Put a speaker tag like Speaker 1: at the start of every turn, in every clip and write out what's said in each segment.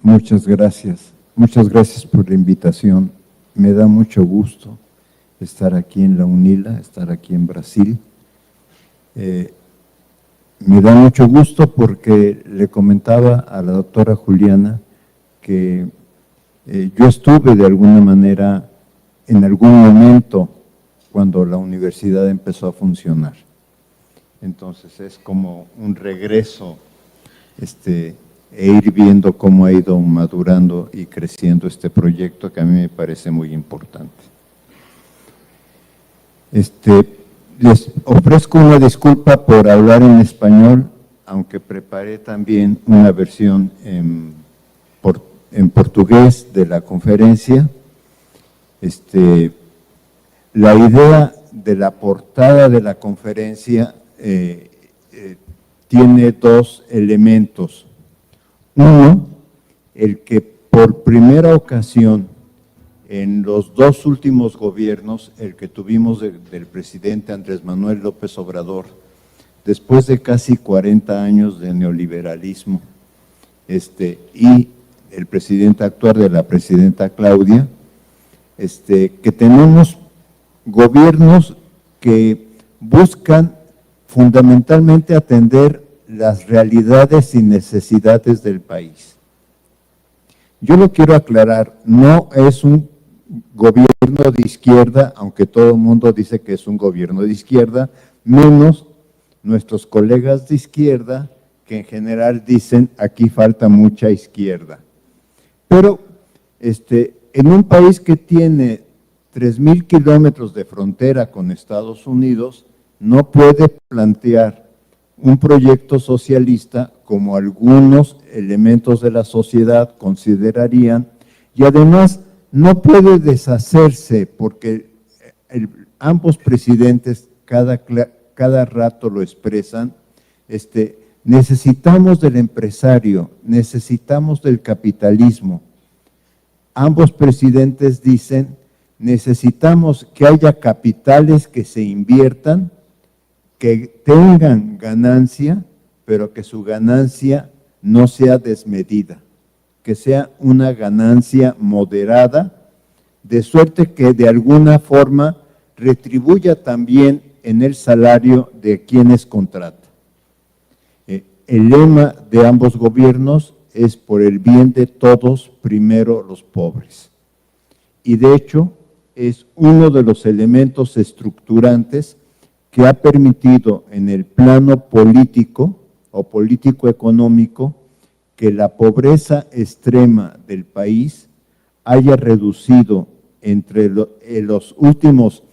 Speaker 1: Muchas gracias. Muchas gracias por la invitación. Me da mucho gusto estar aquí en la UNILA, estar aquí en Brasil. Me da mucho gusto porque le comentaba a la doctora Juliana que yo estuve de alguna manera en algún momento cuando la universidad empezó a funcionar. Entonces es como un regreso e ir viendo cómo ha ido madurando y creciendo este proyecto que a mí me parece muy importante. Les ofrezco una disculpa por hablar en español, aunque preparé también una versión en portugués de la conferencia. La idea de la portada de la conferencia tiene dos elementos. Uno, el que por primera ocasión en los dos últimos gobiernos, el que tuvimos del presidente Andrés Manuel López Obrador, después de casi 40 años de neoliberalismo, y el presidente actual de la presidenta Claudia, que tenemos gobiernos que buscan fundamentalmente atender las realidades y necesidades del país. Yo lo quiero aclarar, no es un gobierno de izquierda, aunque todo el mundo dice que es un gobierno de izquierda, menos nuestros colegas de izquierda, que en general dicen aquí falta mucha izquierda. Pero en un país que tiene 3,000 kilómetros de frontera con Estados Unidos, no puede plantear un proyecto socialista como algunos elementos de la sociedad considerarían, y además no puede deshacerse porque ambos presidentes cada rato lo expresan, necesitamos del empresario, necesitamos del capitalismo. Ambos presidentes dicen, necesitamos que haya capitales que se inviertan, que tengan ganancia, pero que su ganancia no sea desmedida, que sea una ganancia moderada, de suerte que de alguna forma retribuya también en el salario de quienes contrata. El lema de ambos gobiernos es por el bien de todos, primero los pobres. Y de hecho es uno de los elementos estructurantes que ha permitido en el plano político o político-económico que la pobreza extrema del país haya reducido entre los últimos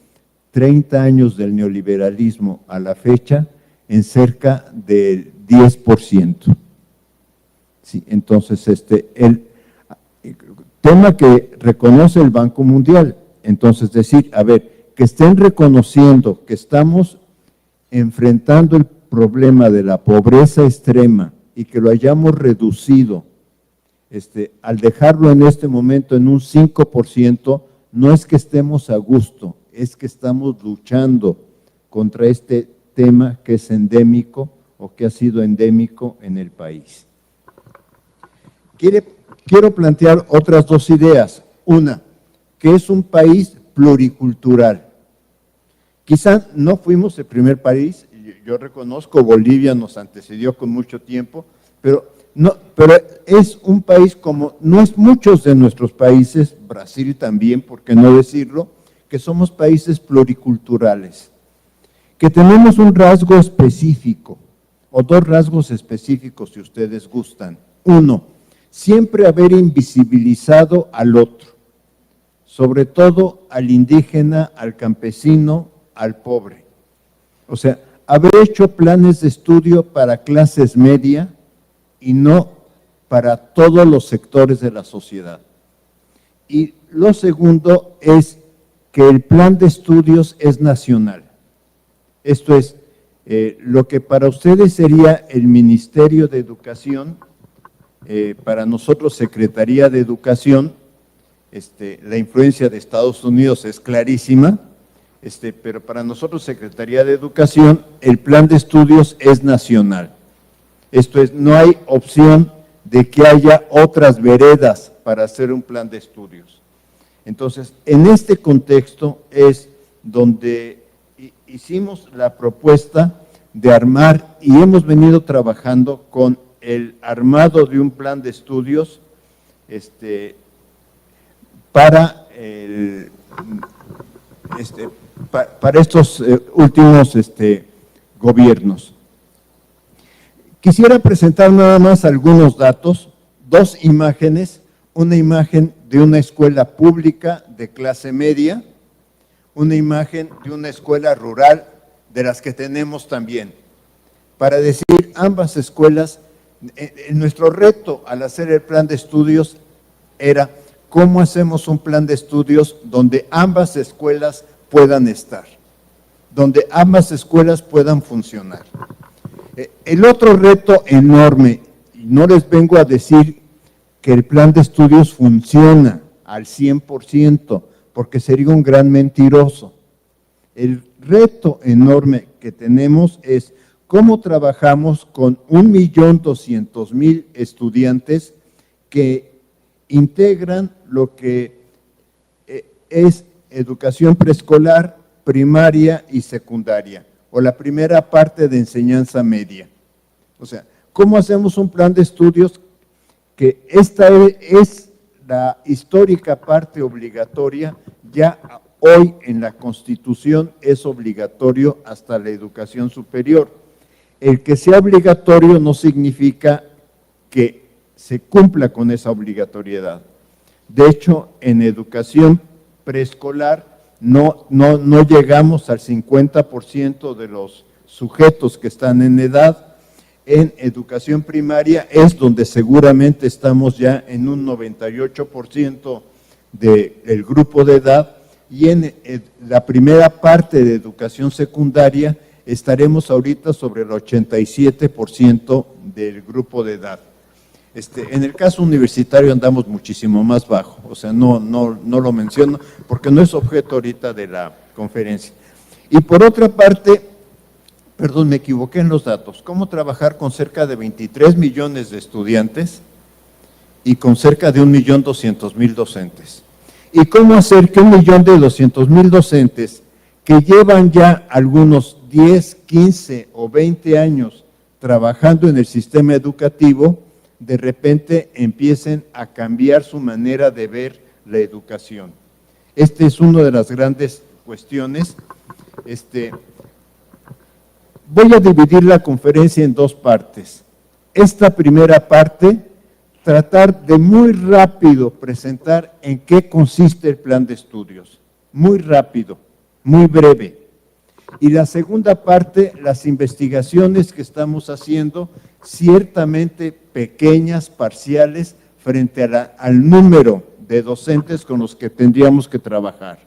Speaker 1: 30 años del neoliberalismo a la fecha en cerca del 10%. Sí, entonces, el tema que reconoce el Banco Mundial, entonces decir, a ver, que estén reconociendo que estamos enfrentando el problema de la pobreza extrema y que lo hayamos reducido, al dejarlo en este momento en un 5%, no es que estemos a gusto, es que estamos luchando contra este tema que es endémico o que ha sido endémico en el país. Quiero plantear otras dos ideas. Una, que es un país pluricultural. Quizá no fuimos el primer país, yo reconozco, Bolivia nos antecedió con mucho tiempo, pero es un país como no es muchos de nuestros países, Brasil también, por qué no decirlo, que somos países pluriculturales, que tenemos un rasgo específico, o dos rasgos específicos si ustedes gustan. Uno, siempre haber invisibilizado al otro, sobre todo al indígena, al campesino, al pobre. O sea, haber hecho planes de estudio para clases media y no para todos los sectores de la sociedad. Y lo segundo es que el plan de estudios es nacional. Esto es, lo que para ustedes sería el Ministerio de Educación, para nosotros Secretaría de Educación, la influencia de Estados Unidos es clarísima, pero para nosotros Secretaría de Educación, el plan de estudios es nacional. Esto es, no hay opción de que haya otras veredas para hacer un plan de estudios. Entonces, en este contexto es donde hicimos la propuesta de armar y hemos venido trabajando con el armado de un plan de estudios para estos últimos gobiernos. Quisiera presentar nada más algunos datos, dos imágenes, una imagen de una escuela pública de clase media, una imagen de una escuela rural de las que tenemos también. Para decir, ambas escuelas, nuestro reto al hacer el plan de estudios era cómo hacemos un plan de estudios donde ambas escuelas puedan estar, donde ambas escuelas puedan funcionar. El otro reto enorme, y no les vengo a decir que el plan de estudios funciona al 100%, porque sería un gran mentiroso. El reto enorme que tenemos es cómo trabajamos con 1.200.000 estudiantes que integran lo que es educación preescolar, primaria y secundaria, o la primera parte de enseñanza media. O sea, ¿cómo hacemos un plan de estudios que esta es la histórica parte obligatoria? Ya hoy en la Constitución es obligatorio hasta la educación superior. El que sea obligatorio no significa que se cumpla con esa obligatoriedad. De hecho, en educación preescolar no llegamos al 50% de los sujetos que están en edad. En educación primaria es donde seguramente estamos ya en un 98% del grupo de edad, y en la primera parte de educación secundaria estaremos ahorita sobre el 87% del grupo de edad. En el caso universitario andamos muchísimo más bajo, o sea, no lo menciono porque no es objeto ahorita de la conferencia. Y por otra parte, perdón, me equivoqué en los datos, ¿cómo trabajar con cerca de 23 millones de estudiantes y con cerca de 1.200.000 docentes? ¿Y cómo hacer que 1.200.000 docentes que llevan ya algunos 10, 15 o 20 años trabajando en el sistema educativo, de repente empiecen a cambiar su manera de ver la educación? Esta es una de las grandes cuestiones. Voy a dividir la conferencia en dos partes. Esta primera parte, tratar de muy rápido presentar en qué consiste el plan de estudios. Muy rápido, muy breve. Y la segunda parte, las investigaciones que estamos haciendo, ciertamente pequeñas, parciales, frente al número de docentes con los que tendríamos que trabajar.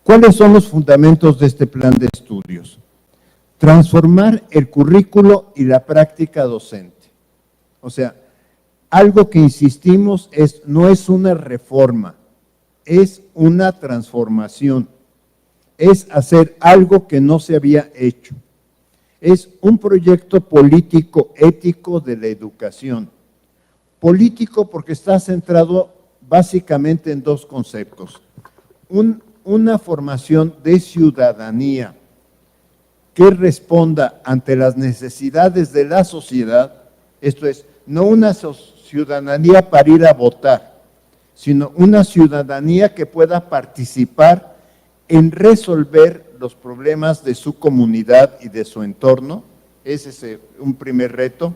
Speaker 1: ¿Cuáles son los fundamentos de este plan de estudios? Transformar el currículo y la práctica docente. O sea, algo que insistimos no es una reforma, es una transformación. Es hacer algo que no se había hecho. Es un proyecto político ético de la educación. Político porque está centrado básicamente en dos conceptos. Una formación de ciudadanía que responda ante las necesidades de la sociedad, esto es, no una ciudadanía para ir a votar, sino una ciudadanía que pueda participar en resolver los problemas de su comunidad y de su entorno. Ese es un primer reto.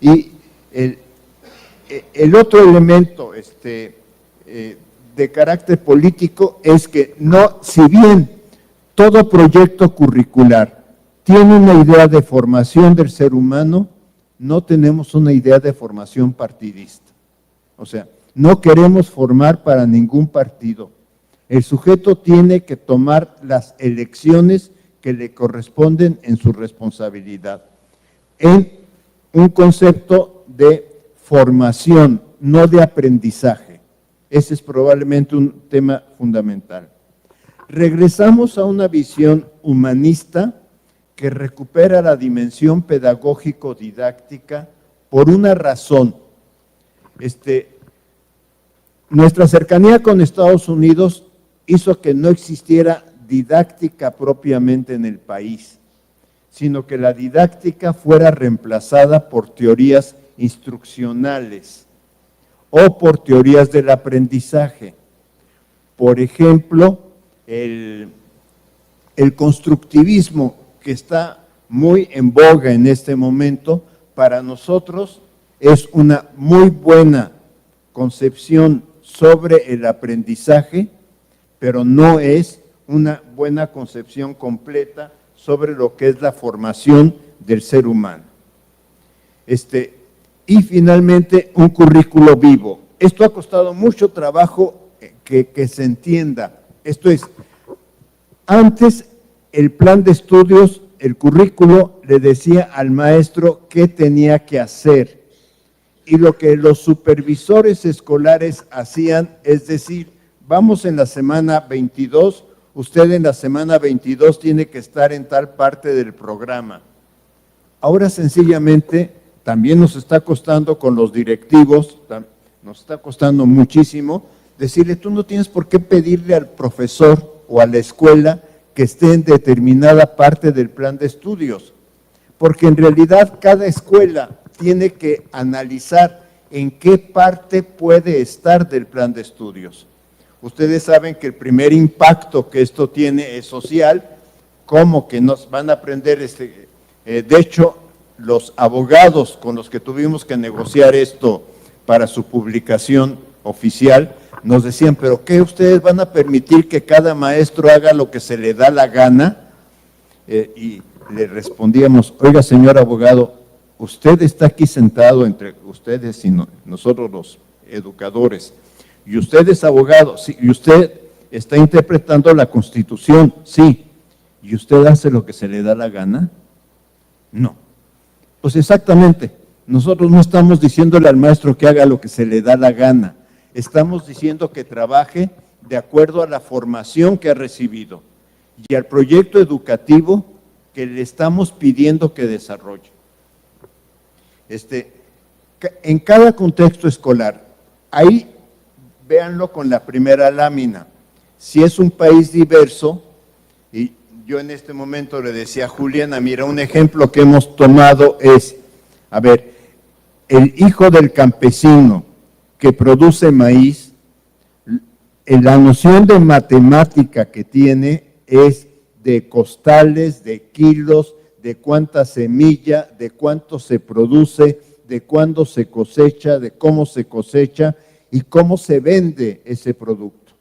Speaker 1: Y el otro elemento de carácter político es que si bien todo proyecto curricular tiene una idea de formación del ser humano, no tenemos una idea de formación partidista. O sea, no queremos formar para ningún partido. El sujeto tiene que tomar las elecciones que le corresponden en su responsabilidad, en un concepto de formación, no de aprendizaje. Ese es probablemente un tema fundamental. Regresamos a una visión humanista que recupera la dimensión pedagógico-didáctica por una razón. Nuestra cercanía con Estados Unidos hizo que no existiera didáctica propiamente en el país, sino que la didáctica fuera reemplazada por teorías instruccionales o por teorías del aprendizaje. Por ejemplo, el constructivismo, que está muy en boga en este momento, para nosotros es una muy buena concepción sobre el aprendizaje, pero no es una buena concepción completa sobre lo que es la formación del ser humano. Y finalmente, un currículo vivo. Esto ha costado mucho trabajo que se entienda. Esto es, antes el plan de estudios, el currículo le decía al maestro qué tenía que hacer. Y lo que los supervisores escolares hacían es decir, vamos en la semana 22, usted en la semana 22 tiene que estar en tal parte del programa. Ahora sencillamente también nos está costando con los directivos, nos está costando muchísimo decirle, tú no tienes por qué pedirle al profesor o a la escuela que esté en determinada parte del plan de estudios, porque en realidad cada escuela tiene que analizar en qué parte puede estar del plan de estudios. Ustedes saben que el primer impacto que esto tiene es social, como que nos van a aprender, de hecho, los abogados con los que tuvimos que negociar esto para su publicación oficial, nos decían, ¿pero qué ustedes van a permitir que cada maestro haga lo que se le da la gana? Y le respondíamos, oiga, señor abogado, usted está aquí sentado entre ustedes y nosotros los educadores, y usted es abogado, sí, y usted está interpretando la Constitución, sí, ¿y usted hace lo que se le da la gana? No. Pues exactamente, nosotros no estamos diciéndole al maestro que haga lo que se le da la gana, estamos diciendo que trabaje de acuerdo a la formación que ha recibido y al proyecto educativo que le estamos pidiendo que desarrolle. En cada contexto escolar, ahí véanlo con la primera lámina, si es un país diverso, y yo en este momento le decía a Juliana, mira, un ejemplo que hemos tomado es, a ver, el hijo del campesino que produce maíz, la noción de matemática que tiene es de costales, de kilos, de cuánta semilla, de cuánto se produce, de cuándo se cosecha, de cómo se cosecha y cómo se vende ese producto.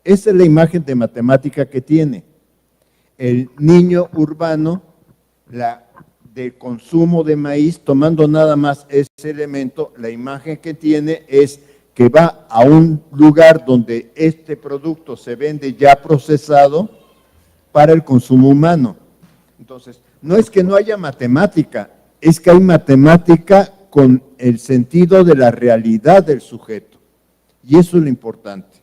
Speaker 1: Esa es la imagen de matemática que tiene. El niño urbano, del consumo de maíz, tomando nada más ese elemento, la imagen que tiene es que va a un lugar donde este producto se vende ya procesado para el consumo humano. Entonces, no es que no haya matemática, es que hay matemática con el sentido de la realidad del sujeto. Y eso es lo importante.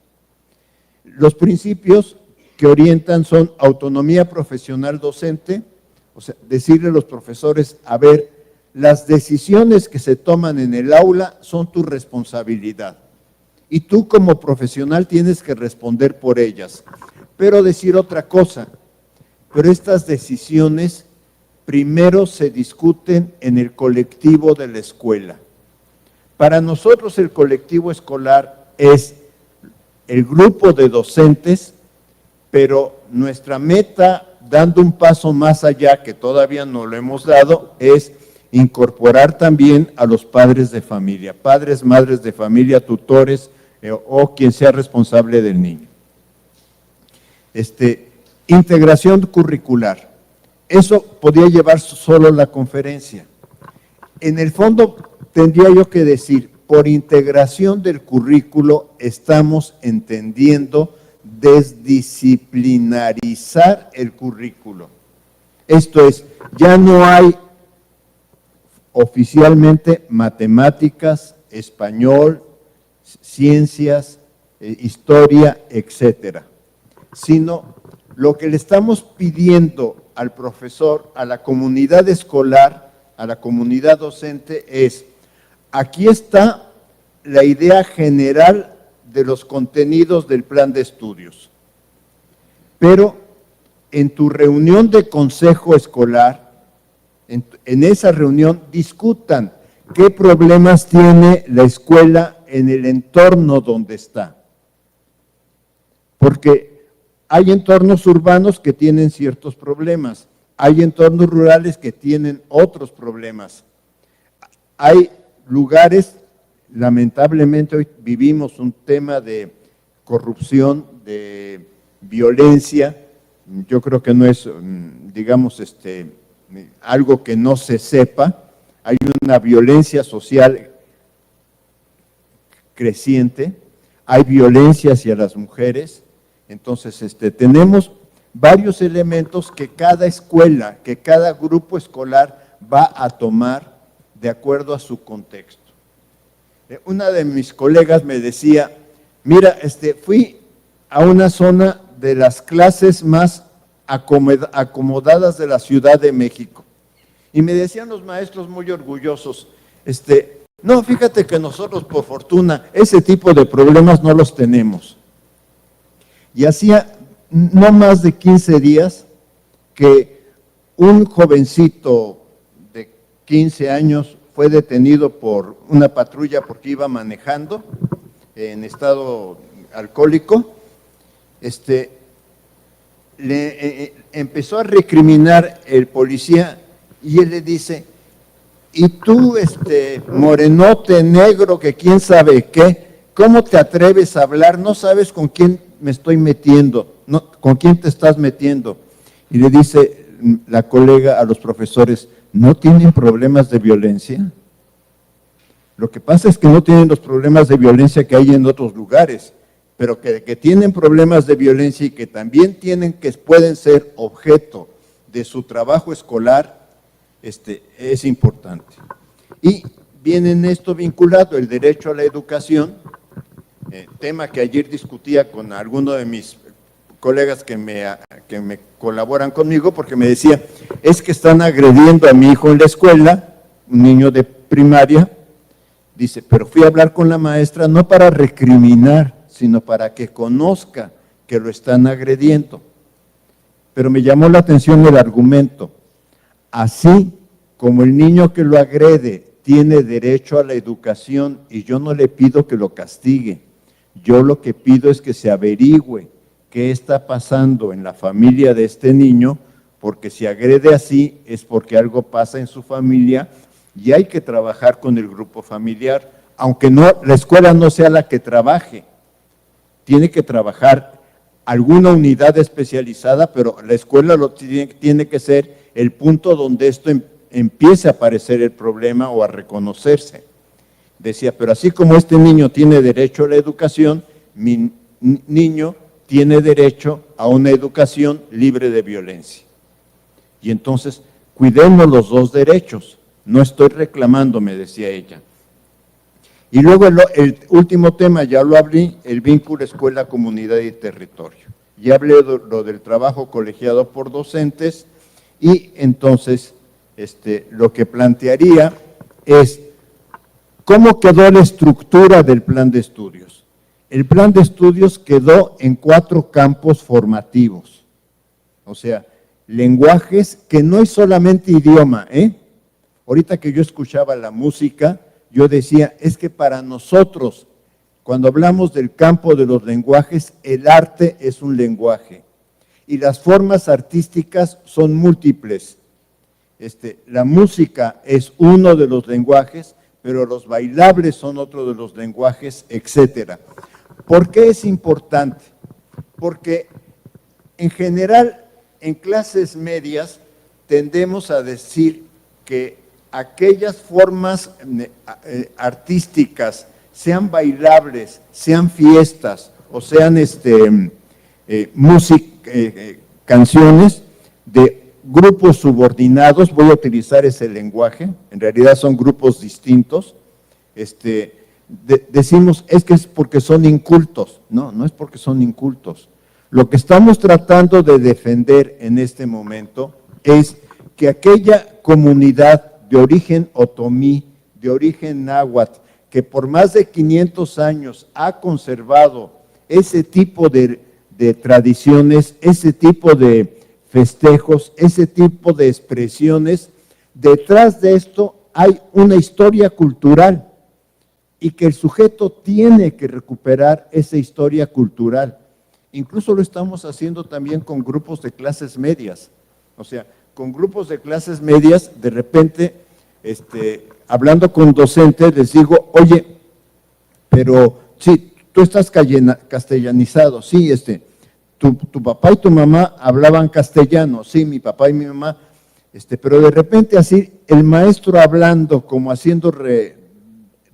Speaker 1: Los principios que orientan son autonomía profesional docente, o sea, decirle a los profesores, a ver, las decisiones que se toman en el aula son tu responsabilidad. Y tú como profesional tienes que responder por ellas. Pero decir otra cosa, pero estas decisiones primero se discuten en el colectivo de la escuela. Para nosotros el colectivo escolar es el grupo de docentes, pero nuestra meta, dando un paso más allá, que todavía no lo hemos dado, es incorporar también a los padres de familia, padres, madres de familia, tutores o quien sea responsable del niño. Integración curricular. Eso podría llevar solo la conferencia. En el fondo, tendría yo que decir, por integración del currículo estamos entendiendo desdisciplinarizar el currículo. Esto es, ya no hay oficialmente matemáticas, español, ciencias, historia, etcétera, sino lo que le estamos pidiendo al profesor, a la comunidad escolar, a la comunidad docente es, Aquí está la idea general de los contenidos del plan de estudios. Pero en tu reunión de consejo escolar, en esa reunión discutan qué problemas tiene la escuela en el entorno donde está. Porque hay entornos urbanos que tienen ciertos problemas, hay entornos rurales que tienen otros problemas. Hay lugares, lamentablemente hoy vivimos un tema de corrupción, de violencia. Yo creo que no es, digamos, algo que no se sepa. Hay una violencia social creciente, hay violencia hacia las mujeres. Entonces, tenemos varios elementos que cada escuela, que cada grupo escolar va a tomar de acuerdo a su contexto. Una de mis colegas me decía, mira, fui a una zona de las clases más acomodadas de la Ciudad de México. Y me decían los maestros muy orgullosos, no, fíjate que nosotros por fortuna ese tipo de problemas no los tenemos. Y hacía no más de 15 días que un jovencito de 15 años fue detenido por una patrulla porque iba manejando en estado alcohólico. Le empezó a recriminar el policía y él le dice, y tú, morenote negro, que quién sabe qué, ¿cómo te atreves a hablar? No sabes con quién me estoy metiendo, no, con quién te estás metiendo. Y le dice la colega a los profesores, ¿no tienen problemas de violencia? Lo que pasa es que no tienen los problemas de violencia que hay en otros lugares, pero que tienen problemas de violencia y que también pueden ser objeto de su trabajo escolar, es importante. Y viene en esto vinculado el derecho a la educación, tema que ayer discutía con alguno de mis colegas que me colaboran conmigo, porque me decía, es que están agrediendo a mi hijo en la escuela, un niño de primaria. Dice, pero fui a hablar con la maestra no para recriminar, sino para que conozca que lo están agrediendo. Pero me llamó la atención el argumento. Así como el niño que lo agrede tiene derecho a la educación y yo no le pido que lo castigue, yo lo que pido es que se averigüe qué está pasando en la familia de este niño, porque si agrede así es porque algo pasa en su familia y hay que trabajar con el grupo familiar, aunque la escuela no sea la que trabaje, tiene que trabajar alguna unidad especializada, pero la escuela tiene que ser el punto donde esto empiece a aparecer el problema o a reconocerse. Decía, pero así como este niño tiene derecho a la educación, mi niño tiene derecho a una educación libre de violencia. Y entonces, cuidemos los dos derechos. No estoy reclamando, me decía ella. Y luego el último tema, ya lo hablé, el vínculo escuela, comunidad y territorio. Ya hablé de lo del trabajo colegiado por docentes y entonces lo que plantearía es cómo quedó la estructura del plan de estudios. El plan de estudios quedó en 4 campos formativos, o sea, lenguajes que no es solamente idioma, Ahorita que yo escuchaba la música, yo decía, es que para nosotros, cuando hablamos del campo de los lenguajes, el arte es un lenguaje y las formas artísticas son múltiples. La música es uno de los lenguajes, pero los bailables son otro de los lenguajes, etcétera. ¿Por qué es importante? Porque en general en clases medias tendemos a decir que aquellas formas artísticas, sean bailables, sean fiestas o sean canciones de grupos subordinados, voy a utilizar ese lenguaje, en realidad son grupos distintos, decimos es que es porque son incultos. No, no es porque son incultos. Lo que estamos tratando de defender en este momento es que aquella comunidad de origen otomí, de de origen náhuatl, que por más de 500 años ha conservado ese tipo de tradiciones, ese tipo de festejos, ese tipo de expresiones, detrás de esto hay una historia cultural y que el sujeto tiene que recuperar esa historia cultural. Incluso lo estamos haciendo también con grupos de clases medias. O sea, con grupos de clases medias, de repente, hablando con docentes, les digo, oye, pero sí, tú estás castellanizado, sí, tu papá y tu mamá hablaban castellano, sí, mi papá y mi mamá, pero de repente así, el maestro hablando, como haciendo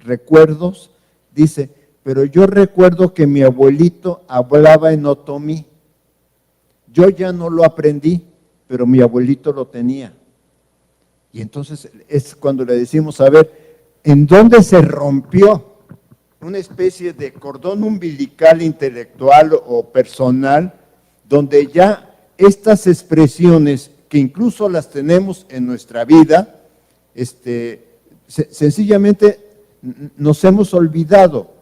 Speaker 1: recuerdos, dice, pero yo recuerdo que mi abuelito hablaba en otomí. Yo ya no lo aprendí, pero mi abuelito lo tenía. Y entonces es cuando le decimos, a ver, ¿en dónde se rompió una especie de cordón umbilical intelectual o personal, donde ya estas expresiones, que incluso las tenemos en nuestra vida, sencillamente nos hemos olvidado?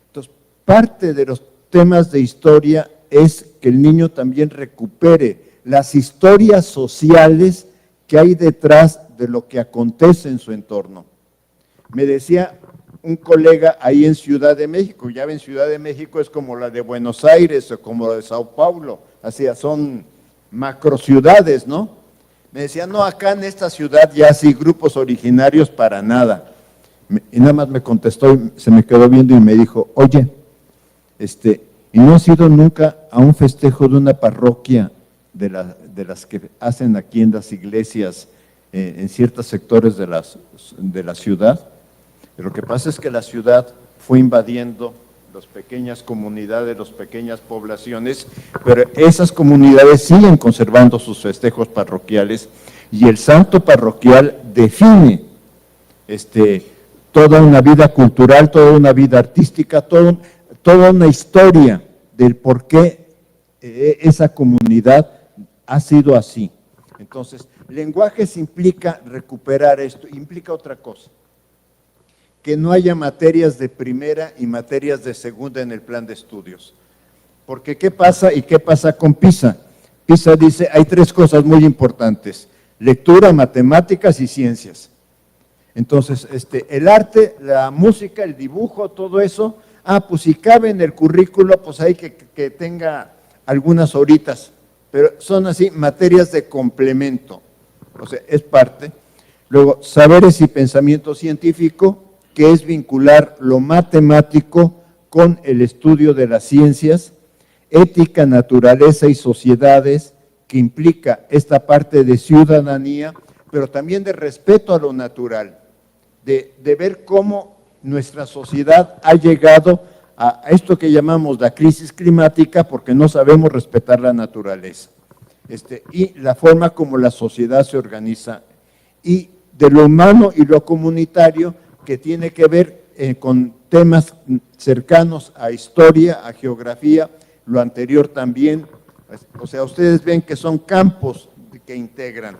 Speaker 1: Entonces, parte de los temas de historia es que el niño también recupere las historias sociales que hay detrás de lo que acontece en su entorno. Me decía un colega ahí en Ciudad de México, ya ven, Ciudad de México es como la de Buenos Aires o como la de Sao Paulo, así son macrociudades, ¿no? Me decía, no, acá en esta ciudad ya sí grupos originarios para nada. Y nada más me contestó, y se me quedó viendo y me dijo, oye, ¿y no has ido nunca a un festejo de una parroquia de las que hacen aquí en las iglesias, en ciertos sectores de la ciudad? Lo que pasa es que la ciudad fue invadiendo las pequeñas comunidades, las pequeñas poblaciones, pero esas comunidades siguen conservando sus festejos parroquiales y el santo parroquial define toda una vida cultural, toda una vida artística, toda una historia del por qué esa comunidad ha sido así. Entonces, lenguajes implica recuperar esto, implica otra cosa, que no haya materias de primera y materias de segunda en el plan de estudios. Porque ¿qué pasa y qué pasa con PISA? PISA dice, hay 3 cosas muy importantes: lectura, matemáticas y ciencias. Entonces, el arte, la música, el dibujo, todo eso, pues si cabe en el currículo, pues hay que tenga algunas horitas, pero son así materias de complemento, o sea, es parte. Luego, saberes y pensamiento científico, que es vincular lo matemático con el estudio de las ciencias. Ética, naturaleza y sociedades, que implica esta parte de ciudadanía, pero también de respeto a lo natural, de ver cómo nuestra sociedad ha llegado a esto que llamamos la crisis climática, porque no sabemos respetar la naturaleza, y la forma como la sociedad se organiza, y de lo humano y lo comunitario, que tiene que ver con temas cercanos a historia, a geografía, lo anterior también. O sea, ustedes ven que son campos que integran,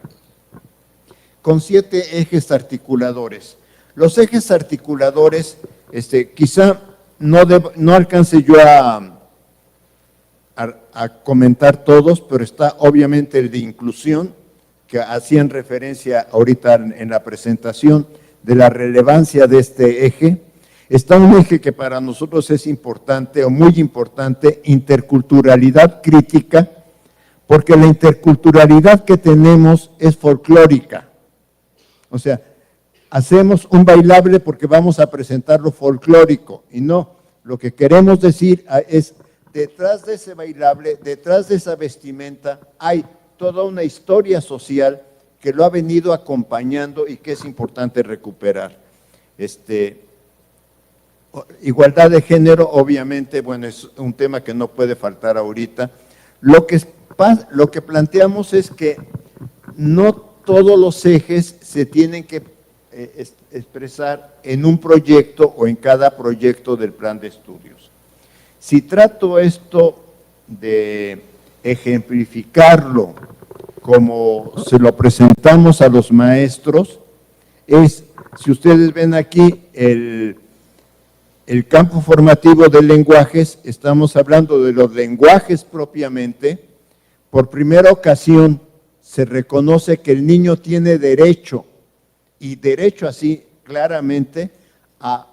Speaker 1: con 7 ejes articuladores. Los ejes articuladores, quizá no alcance yo a comentar todos, pero está obviamente el de inclusión, que hacían referencia ahorita en la presentación, de la relevancia de este eje. Está un eje que para nosotros es importante o muy importante, interculturalidad crítica, porque la interculturalidad que tenemos es folclórica. O sea, hacemos un bailable porque vamos a presentar lo folclórico, y no, lo que queremos decir es, detrás de ese bailable, detrás de esa vestimenta, hay toda una historia social que lo ha venido acompañando y que es importante recuperar. Igualdad de género, obviamente, bueno, es un tema que no puede faltar ahorita. Lo que planteamos es que no todos los ejes se tienen que expresar en un proyecto o en cada proyecto del plan de estudios. Si trato esto de ejemplificarlo como se lo presentamos a los maestros, es, si ustedes ven aquí, el campo formativo de lenguajes, estamos hablando de los lenguajes propiamente. Por primera ocasión se reconoce que el niño tiene derecho, y derecho así claramente, a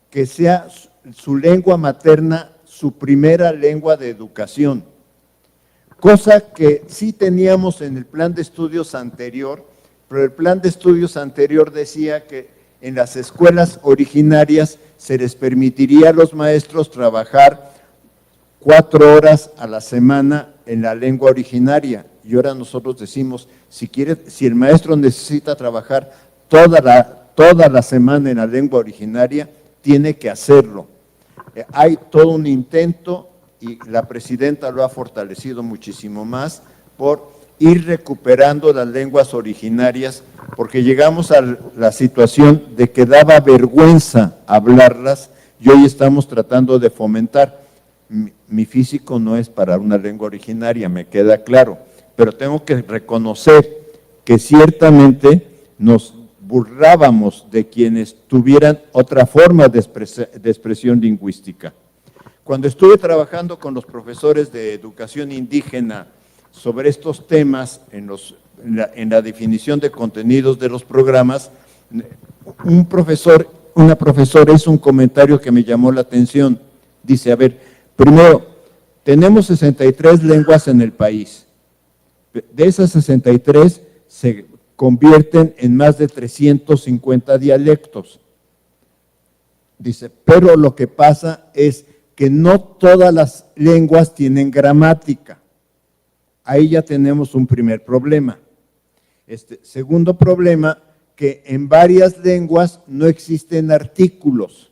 Speaker 1: que sea su lengua materna su primera lengua de educación, cosa que sí teníamos en el plan de estudios anterior, pero el plan de estudios anterior decía que en las escuelas originarias se les permitiría a los maestros trabajar 4 horas a la semana en la lengua originaria, y ahora nosotros decimos, si el maestro necesita trabajar toda la semana en la lengua originaria, tiene que hacerlo. Hay todo un intento, y la presidenta lo ha fortalecido muchísimo más, por ir recuperando las lenguas originarias, porque llegamos a la situación de que daba vergüenza hablarlas, y hoy estamos tratando de fomentar. Mi físico no es para una lengua originaria, me queda claro, pero tengo que reconocer que ciertamente nos burlábamos de quienes tuvieran otra forma de expresión lingüística. Cuando estuve trabajando con los profesores de educación indígena sobre estos temas en la definición de contenidos de los programas, una profesora hizo un comentario que me llamó la atención. Dice, a ver, primero, tenemos 63 lenguas en el país. De esas 63 se convierten en más de 350 dialectos. Dice, pero lo que pasa es que no todas las lenguas tienen gramática. Ahí ya tenemos un primer problema. Segundo problema, que en varias lenguas no existen artículos.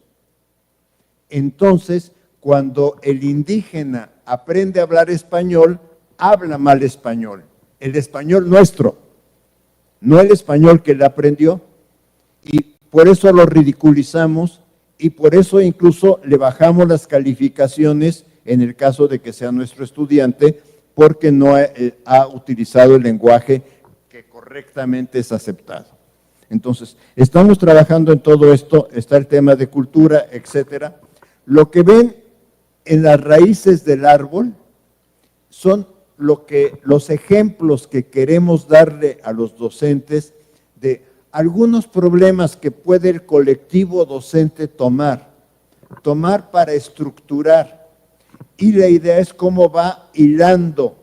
Speaker 1: Entonces, cuando el indígena aprende a hablar español, habla mal español. El español nuestro, no el español que le aprendió, y por eso lo ridiculizamos, y por eso incluso le bajamos las calificaciones en el caso de que sea nuestro estudiante, porque no ha utilizado el lenguaje que correctamente es aceptado. Entonces, estamos trabajando en todo esto, está el tema de cultura, etcétera. Lo que ven en las raíces del árbol son los ejemplos que queremos darle a los docentes de algunos problemas que puede el colectivo docente tomar para estructurar, y la idea es cómo va hilando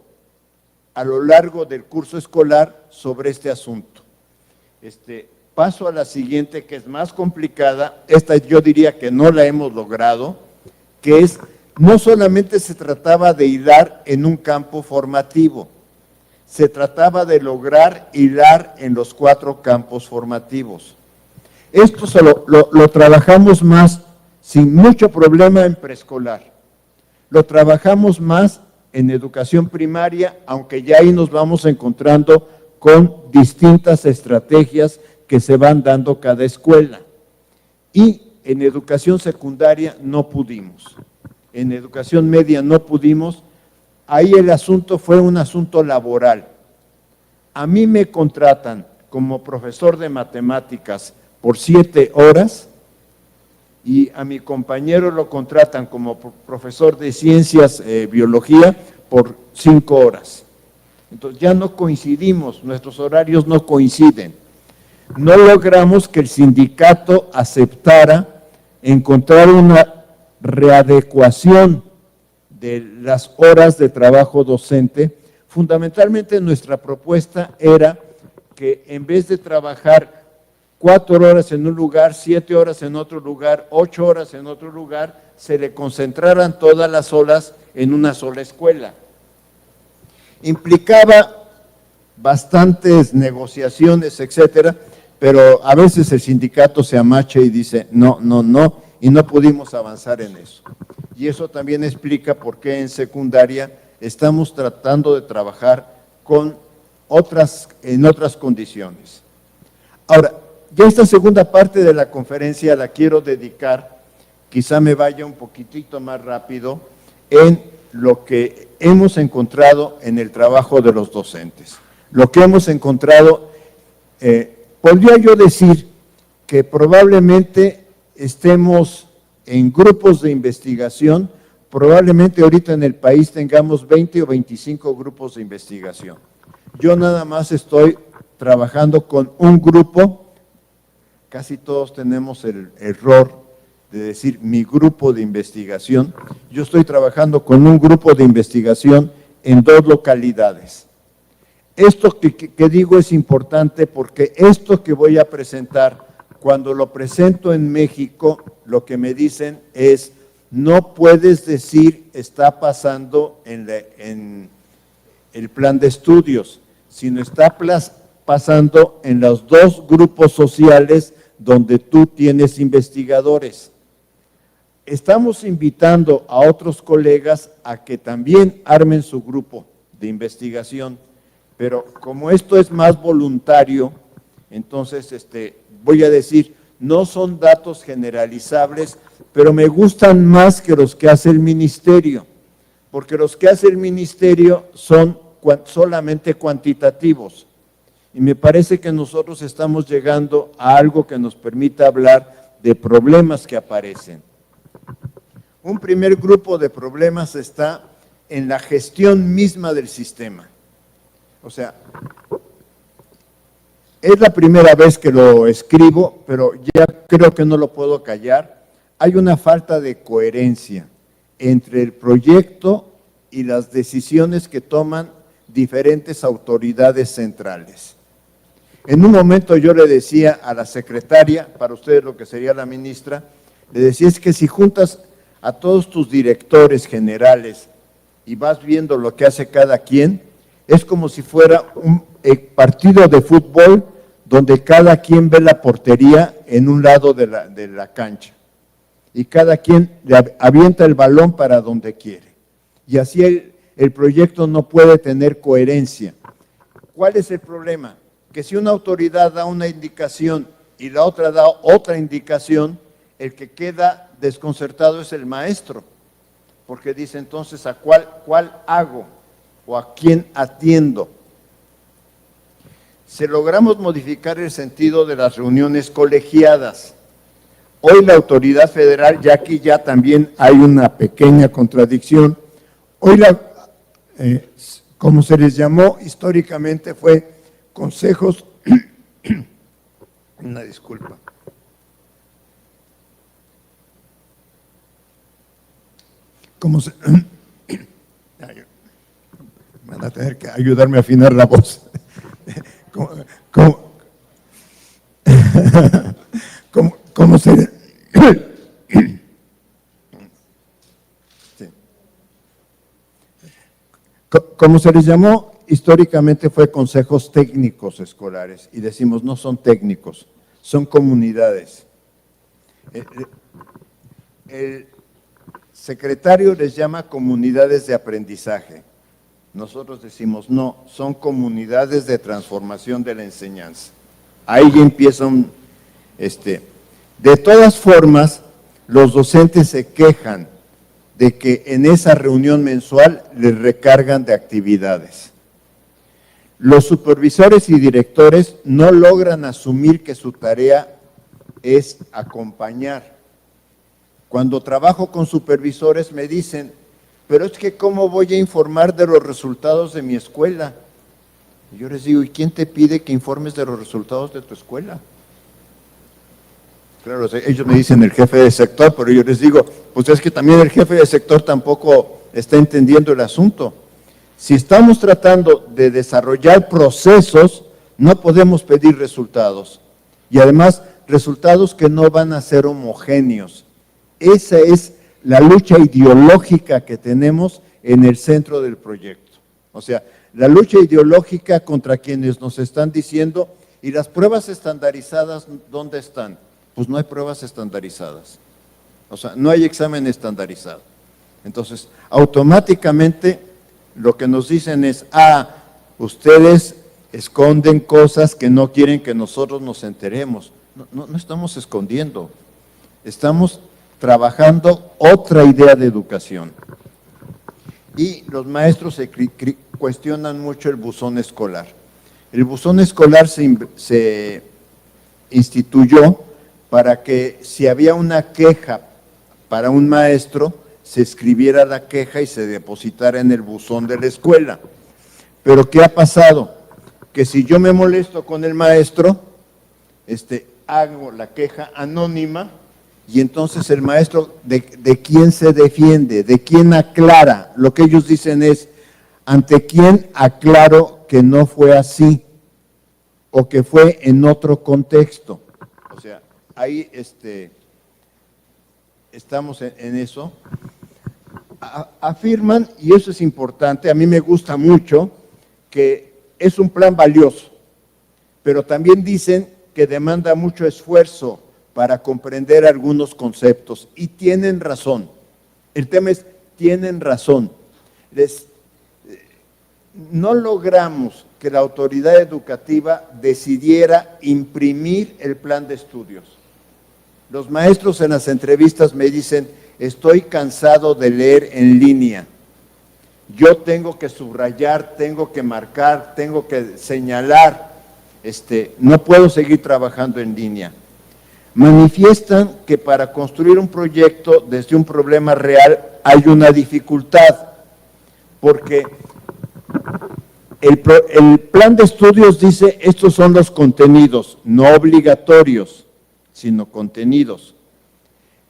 Speaker 1: a lo largo del curso escolar sobre este asunto. Paso a la siguiente, que es más complicada. Esta yo diría que no la hemos logrado, que es, no solamente se trataba de hilar en un campo formativo, se trataba de lograr hilar en los 4 campos formativos. Esto lo trabajamos más, sin mucho problema, en preescolar. Lo trabajamos más en educación primaria, aunque ya ahí nos vamos encontrando con distintas estrategias que se van dando cada escuela. Y en educación secundaria no pudimos. En educación media no pudimos. Ahí el asunto fue un asunto laboral. A mí me contratan como profesor de matemáticas por 7 horas y a mi compañero lo contratan como profesor de ciencias, biología, por 5 horas. Entonces ya no coincidimos, nuestros horarios no coinciden. No logramos que el sindicato aceptara encontrar una readecuación de las horas de trabajo docente. Fundamentalmente nuestra propuesta era que en vez de trabajar 4 horas en un lugar, 7 horas en otro lugar, 8 horas en otro lugar, se le concentraran todas las horas en una sola escuela. Implicaba bastantes negociaciones, etcétera, pero a veces el sindicato se amacha y dice no, y no pudimos avanzar en eso. Y eso también explica por qué en secundaria estamos tratando de trabajar en otras condiciones. Ahora, ya esta segunda parte de la conferencia la quiero dedicar, quizá me vaya un poquitito más rápido, en lo que hemos encontrado en el trabajo de los docentes. Lo que hemos encontrado, podría yo decir que probablemente estemos en grupos de investigación, probablemente ahorita en el país tengamos 20 o 25 grupos de investigación. Yo nada más estoy trabajando con un grupo, casi todos tenemos el error de decir mi grupo de investigación. Yo estoy trabajando con un grupo de investigación en 2 localidades. Esto que digo es importante porque esto que voy a presentar, cuando lo presento en México, lo que me dicen es, no puedes decir está pasando en el plan de estudios, sino está pasando en los 2 grupos sociales donde tú tienes investigadores. Estamos invitando a otros colegas a que también armen su grupo de investigación, pero como esto es más voluntario, entonces voy a decir, no son datos generalizables, pero me gustan más que los que hace el ministerio, porque los que hace el ministerio son solamente cuantitativos. Y me parece que nosotros estamos llegando a algo que nos permita hablar de problemas que aparecen. Un primer grupo de problemas está en la gestión misma del sistema. O sea, es la primera vez que lo escribo, pero ya creo que no lo puedo callar. Hay una falta de coherencia entre el proyecto y las decisiones que toman diferentes autoridades centrales. En un momento yo le decía a la secretaria, para ustedes lo que sería la ministra, le decía es que si juntas a todos tus directores generales y vas viendo lo que hace cada quien, es como si fuera un partido de fútbol donde cada quien ve la portería en un lado de la cancha y cada quien le avienta el balón para donde quiere. Y así el proyecto no puede tener coherencia. ¿Cuál es el problema? Que si una autoridad da una indicación y la otra da otra indicación, el que queda desconcertado es el maestro, porque dice entonces a cuál hago o a quién atiendo. Si logramos modificar el sentido de las reuniones colegiadas, hoy la autoridad federal, ya aquí ya también hay una pequeña contradicción, hoy como se les llamó históricamente fue consejos, una disculpa, van a tener que ayudarme a afinar la voz. ¿Cómo se sí. Como se les llamó históricamente fue consejos técnicos escolares y decimos no son técnicos, son comunidades. El secretario les llama comunidades de aprendizaje. Nosotros decimos no, son comunidades de transformación de la enseñanza. Ahí ya empiezan, de todas formas, los docentes se quejan de que en esa reunión mensual les recargan de actividades. Los supervisores y directores no logran asumir que su tarea es acompañar. Cuando trabajo con supervisores me dicen, pero es que ¿cómo voy a informar de los resultados de mi escuela? Y yo les digo, ¿y quién te pide que informes de los resultados de tu escuela? Claro, ellos me dicen el jefe de sector, pero yo les digo, pues es que también el jefe de sector tampoco está entendiendo el asunto. Si estamos tratando de desarrollar procesos, no podemos pedir resultados. Y además, resultados que no van a ser homogéneos. Esa es la lucha ideológica que tenemos en el centro del proyecto. O sea, la lucha ideológica contra quienes nos están diciendo, ¿y las pruebas estandarizadas dónde están? Pues no hay pruebas estandarizadas. O sea, no hay examen estandarizado. Entonces, automáticamente lo que nos dicen es, ustedes esconden cosas que no quieren que nosotros nos enteremos. No estamos escondiendo, estamos trabajando otra idea de educación. Y los maestros se cuestionan mucho el buzón escolar. El buzón escolar se instituyó para que si había una queja para un maestro, se escribiera la queja y se depositara en el buzón de la escuela. Pero ¿qué ha pasado? Que si yo me molesto con el maestro, hago la queja anónima y entonces el maestro, ¿de quién se defiende? ¿De quién aclara? Lo que ellos dicen es, ¿ante quién aclaro que no fue así o que fue en otro contexto? O sea, ahí estamos en eso. Afirman, y eso es importante, a mí me gusta mucho, que es un plan valioso, pero también dicen que demanda mucho esfuerzo para comprender algunos conceptos, y tienen razón. El tema es, tienen razón. No logramos que la autoridad educativa decidiera imprimir el plan de estudios. Los maestros en las entrevistas me dicen, estoy cansado de leer en línea. Yo tengo que subrayar, tengo que marcar, tengo que señalar. No puedo seguir trabajando en línea. Manifiestan que para construir un proyecto desde un problema real hay una dificultad, porque el plan de estudios dice, estos son los contenidos, no obligatorios, sino contenidos.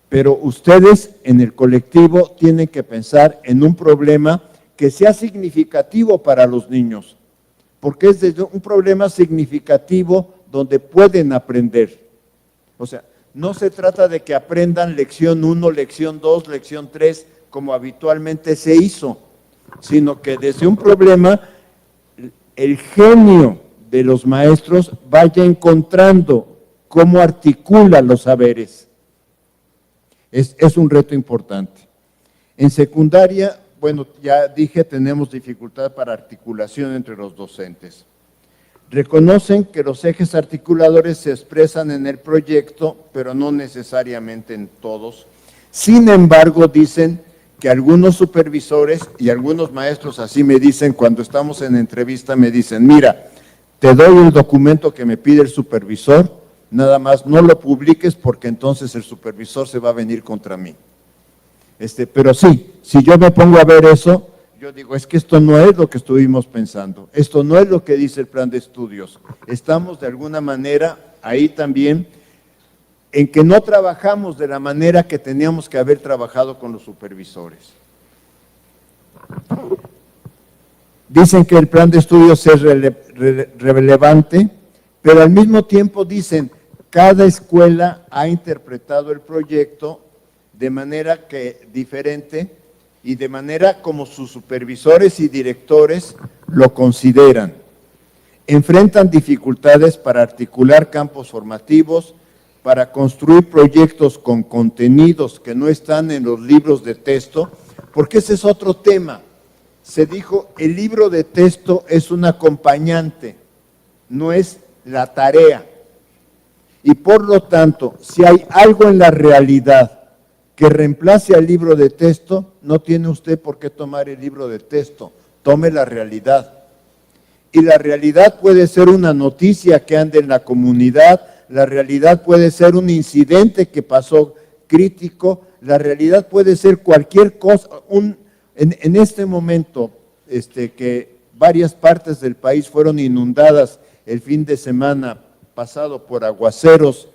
Speaker 1: Pero ustedes en el colectivo tienen que pensar en un problema que sea significativo para los niños, porque es desde un problema significativo donde pueden aprender. O sea, no se trata de que aprendan lección 1, lección 2, lección 3, como habitualmente se hizo, sino que desde un problema el genio de los maestros vaya encontrando cómo articula los saberes. Es un reto importante. En secundaria, bueno, ya dije, tenemos dificultad para articulación entre los docentes. Reconocen que los ejes articuladores se expresan en el proyecto, pero no necesariamente en todos. Sin embargo, dicen que algunos supervisores y algunos maestros así me dicen, cuando estamos en entrevista me dicen, mira, te doy el documento que me pide el supervisor, nada más no lo publiques porque entonces el supervisor se va a venir contra mí. Pero sí, si yo me pongo a ver eso, yo digo, es que esto no es lo que estuvimos pensando, esto no es lo que dice el plan de estudios. Estamos de alguna manera ahí también en que no trabajamos de la manera que teníamos que haber trabajado con los supervisores. Dicen que el plan de estudios es relevante, pero al mismo tiempo dicen, cada escuela ha interpretado el proyecto de manera diferente y de manera como sus supervisores y directores lo consideran. Enfrentan dificultades para articular campos formativos, para construir proyectos con contenidos que no están en los libros de texto, porque ese es otro tema. Se dijo, el libro de texto es un acompañante, no es la tarea. Y por lo tanto, si hay algo en la realidad que reemplace al libro de texto, no tiene usted por qué tomar el libro de texto, tome la realidad. Y la realidad puede ser una noticia que ande en la comunidad, la realidad puede ser un incidente que pasó crítico, la realidad puede ser cualquier cosa. En este momento que varias partes del país fueron inundadas el fin de semana pasado por aguaceros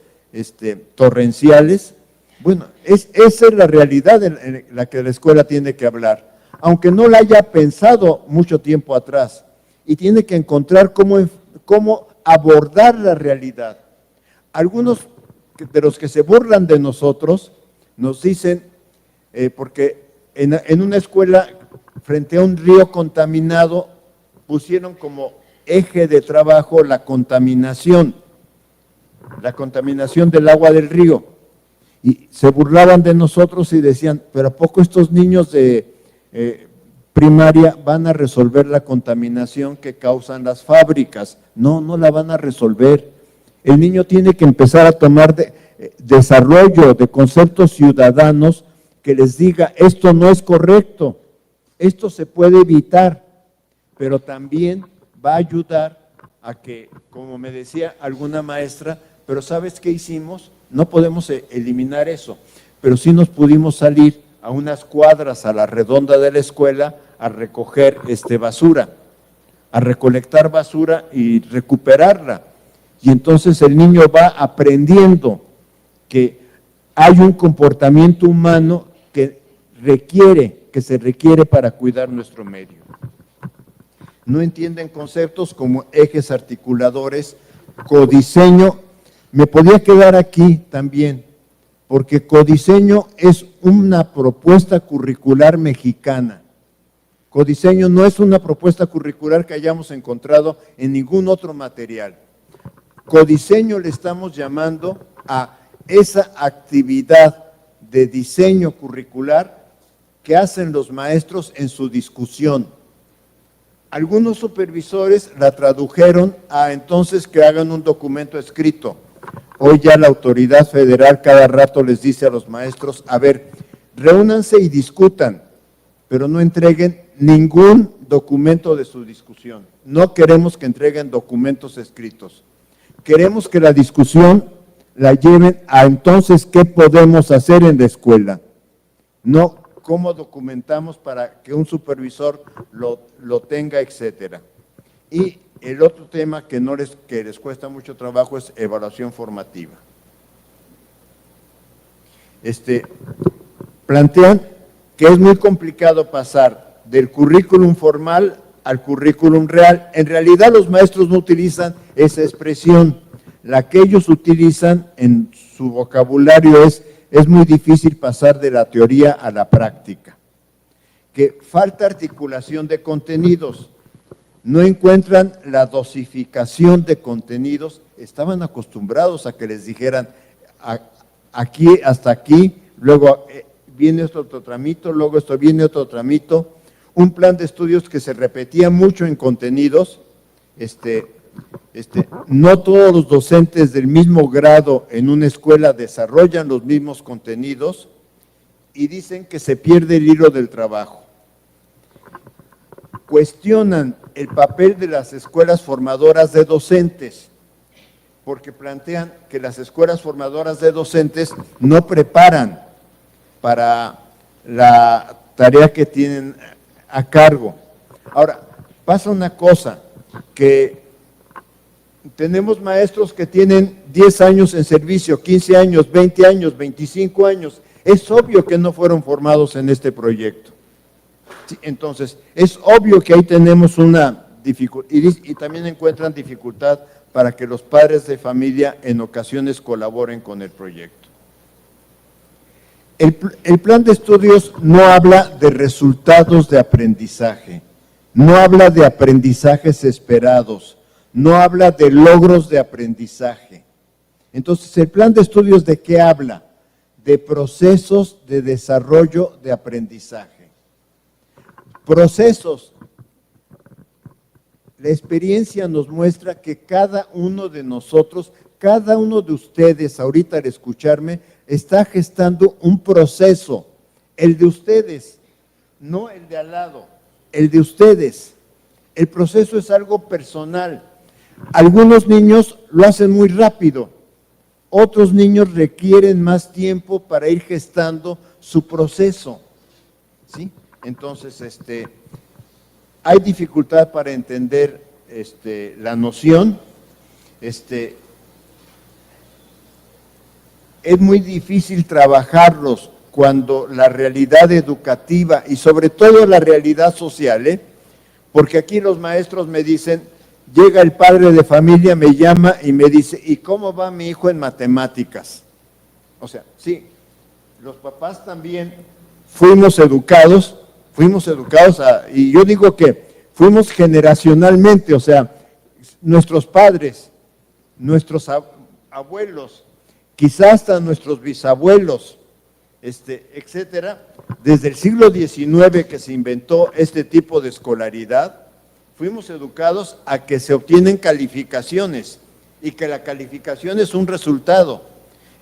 Speaker 1: torrenciales, bueno, esa es la realidad en la que la escuela tiene que hablar, aunque no la haya pensado mucho tiempo atrás, y tiene que encontrar cómo abordar la realidad. Algunos de los que se burlan de nosotros nos dicen, porque en una escuela frente a un río contaminado pusieron como eje de trabajo la contaminación del agua del río, y se burlaban de nosotros y decían, pero ¿a poco estos niños de primaria van a resolver la contaminación que causan las fábricas? No, no la van a resolver. El niño tiene que empezar a tomar desarrollo de conceptos ciudadanos que les diga, esto no es correcto, esto se puede evitar, pero también va a ayudar a que, como me decía alguna maestra, pero ¿sabes qué hicimos? No podemos eliminar eso, pero sí nos pudimos salir a unas cuadras a la redonda de la escuela a recoger basura, a recolectar basura y recuperarla. Y entonces el niño va aprendiendo que hay un comportamiento humano que se requiere para cuidar nuestro medio. No entienden conceptos como ejes articuladores, codiseño. Me podía quedar aquí también, porque codiseño es una propuesta curricular mexicana. Codiseño no es una propuesta curricular que hayamos encontrado en ningún otro material. Codiseño le estamos llamando a esa actividad de diseño curricular que hacen los maestros en su discusión. Algunos supervisores la tradujeron a entonces que hagan un documento escrito. Hoy ya la autoridad federal cada rato les dice a los maestros, a ver, reúnanse y discutan, pero no entreguen ningún documento de su discusión. No queremos que entreguen documentos escritos. Queremos que la discusión la lleven a entonces qué podemos hacer en la escuela, no cómo documentamos para que un supervisor lo tenga, etcétera. Y el otro tema que les cuesta mucho trabajo es evaluación formativa. Plantean que es muy complicado pasar del currículum formal al currículum real. En realidad los maestros no utilizan esa expresión. La que ellos utilizan en su vocabulario es muy difícil pasar de la teoría a la práctica. Que falta articulación de contenidos. No encuentran la dosificación de contenidos. Estaban acostumbrados a que les dijeran aquí hasta aquí, luego viene otro tramito, luego esto viene otro tramito. Un plan de estudios que se repetía mucho en contenidos. No todos los docentes del mismo grado en una escuela desarrollan los mismos contenidos y dicen que se pierde el hilo del trabajo. Cuestionan el papel de las escuelas formadoras de docentes, porque plantean que las escuelas formadoras de docentes no preparan para la tarea que tienen a cargo. Ahora, pasa una cosa, que tenemos maestros que tienen 10 años en servicio, 15 años, 20 años, 25 años. Es obvio que no fueron formados en este proyecto. Sí, entonces, es obvio que ahí tenemos una dificultad y también encuentran dificultad para que los padres de familia en ocasiones colaboren con el proyecto. El plan de estudios no habla de resultados de aprendizaje, no habla de aprendizajes esperados, no habla de logros de aprendizaje. Entonces, ¿el plan de estudios de qué habla? De procesos de desarrollo de aprendizaje. Procesos. La experiencia nos muestra que cada uno de nosotros, cada uno de ustedes, ahorita al escucharme, está gestando un proceso. El de ustedes, no el de al lado, el de ustedes. El proceso es algo personal. Algunos niños lo hacen muy rápido, otros niños requieren más tiempo para ir gestando su proceso, ¿sí? Entonces, hay dificultad para entender la noción, es muy difícil trabajarlos cuando la realidad educativa y sobre todo la realidad social, porque aquí los maestros me dicen, llega el padre de familia, me llama y me dice, ¿y cómo va mi hijo en matemáticas? O sea, sí, los papás también fuimos educados y yo digo que fuimos generacionalmente, o sea, nuestros padres, nuestros abuelos, quizás hasta nuestros bisabuelos, etcétera, desde el siglo XIX que se inventó este tipo de escolaridad, fuimos educados a que se obtienen calificaciones y que la calificación es un resultado.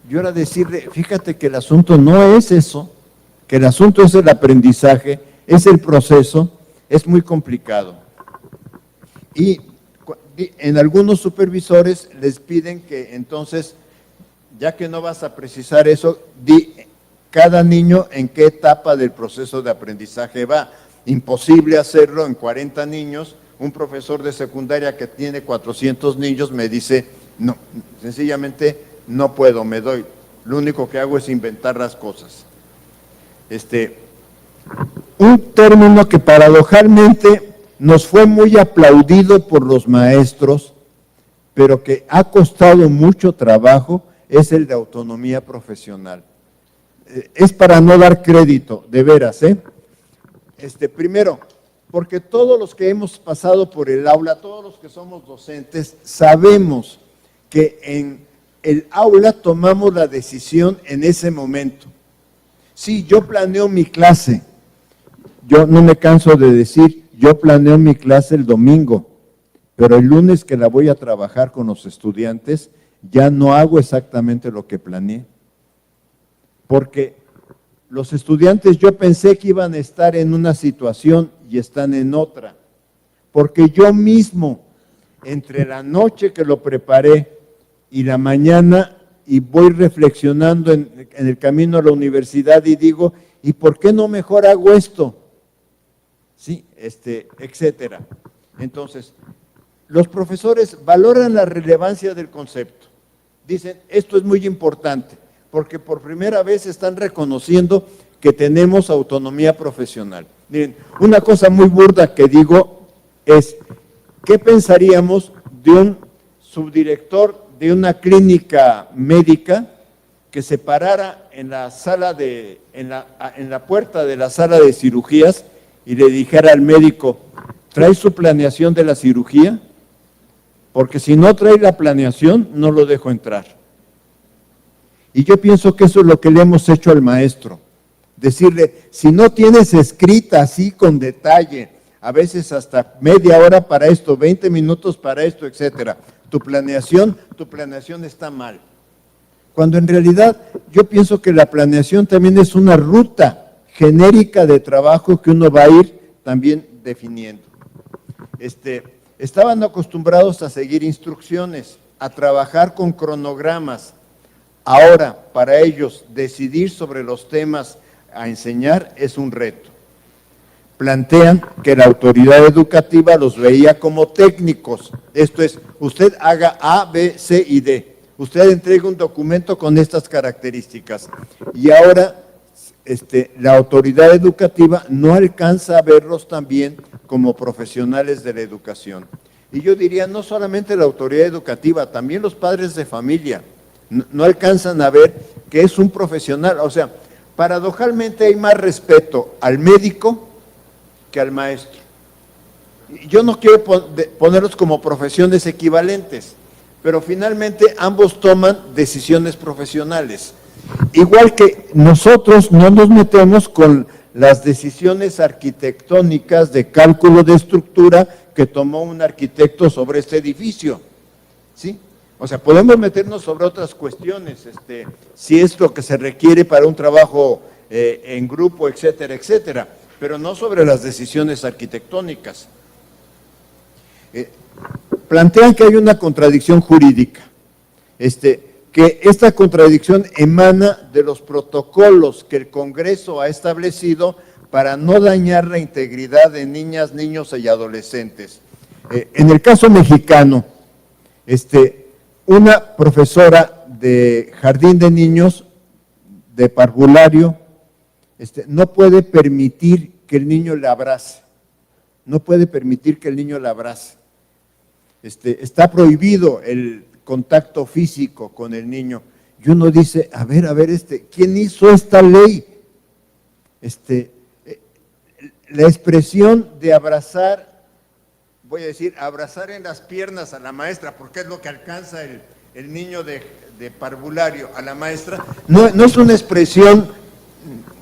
Speaker 1: Y ahora decirle, fíjate que el asunto no es eso, que el asunto es el aprendizaje, es el proceso, es muy complicado. Y en algunos supervisores les piden que entonces ya que no vas a precisar eso, di cada niño en qué etapa del proceso de aprendizaje va. Imposible hacerlo en 40 niños. Un profesor de secundaria que tiene 400 niños me dice, no, sencillamente no puedo, me doy. Lo único que hago es inventar las cosas. Un término que paradojalmente nos fue muy aplaudido por los maestros, pero que ha costado mucho trabajo, es el de autonomía profesional. Es para no dar crédito, de veras, ¿eh? Primero, porque todos los que hemos pasado por el aula, todos los que somos docentes, sabemos que en el aula tomamos la decisión en ese momento. Sí, yo planeo mi clase, yo no me canso de decir, yo planeo mi clase el domingo, pero el lunes que la voy a trabajar con los estudiantes, ya no hago exactamente lo que planeé. Porque los estudiantes yo pensé que iban a estar en una situación y están en otra. Porque yo mismo, entre la noche que lo preparé y la mañana, y voy reflexionando en el camino a la universidad y digo, ¿y por qué no mejor hago esto? Sí, etcétera. Entonces, los profesores valoran la relevancia del concepto. Dicen, esto es muy importante, porque por primera vez están reconociendo que tenemos autonomía profesional. Miren, una cosa muy burda que digo es, ¿qué pensaríamos de un subdirector de una clínica médica que se parara en la sala en la puerta de la sala de cirugías y le dijera al médico, ¿trae su planeación de la cirugía? Porque si no trae la planeación, no lo dejo entrar. Y yo pienso que eso es lo que le hemos hecho al maestro. Decirle, si no tienes escrita así con detalle, a veces hasta media hora para esto, 20 minutos para esto, etcétera, tu planeación está mal. Cuando en realidad yo pienso que la planeación también es una ruta genérica de trabajo que uno va a ir también definiendo. Estaban acostumbrados a seguir instrucciones, a trabajar con cronogramas. Ahora, para ellos, decidir sobre los temas a enseñar es un reto. Plantean que la autoridad educativa los veía como técnicos. Esto es, usted haga A, B, C y D. Usted entrega un documento con estas características. Y ahora la autoridad educativa no alcanza a verlos también como profesionales de la educación. Y yo diría, no solamente la autoridad educativa, también los padres de familia no alcanzan a ver que es un profesional. O sea, paradojalmente hay más respeto al médico que al maestro. Yo no quiero ponerlos como profesiones equivalentes, pero finalmente ambos toman decisiones profesionales. Igual que nosotros no nos metemos con las decisiones arquitectónicas de cálculo de estructura que tomó un arquitecto sobre este edificio, ¿sí? O sea, podemos meternos sobre otras cuestiones, si es lo que se requiere para un trabajo en grupo, etcétera, etcétera, pero no sobre las decisiones arquitectónicas. Plantean que hay una contradicción jurídica, que esta contradicción emana de los protocolos que el Congreso ha establecido para no dañar la integridad de niñas, niños y adolescentes. En el caso mexicano, una profesora de jardín de niños, de parvulario, no puede permitir que el niño le abrace, no puede permitir que el niño le abrace. Está prohibido el contacto físico con el niño. Y uno dice, a ver, ¿quién hizo esta ley? La expresión de abrazar, voy a decir, abrazar en las piernas a la maestra, porque es lo que alcanza el niño de parvulario a la maestra, no es una expresión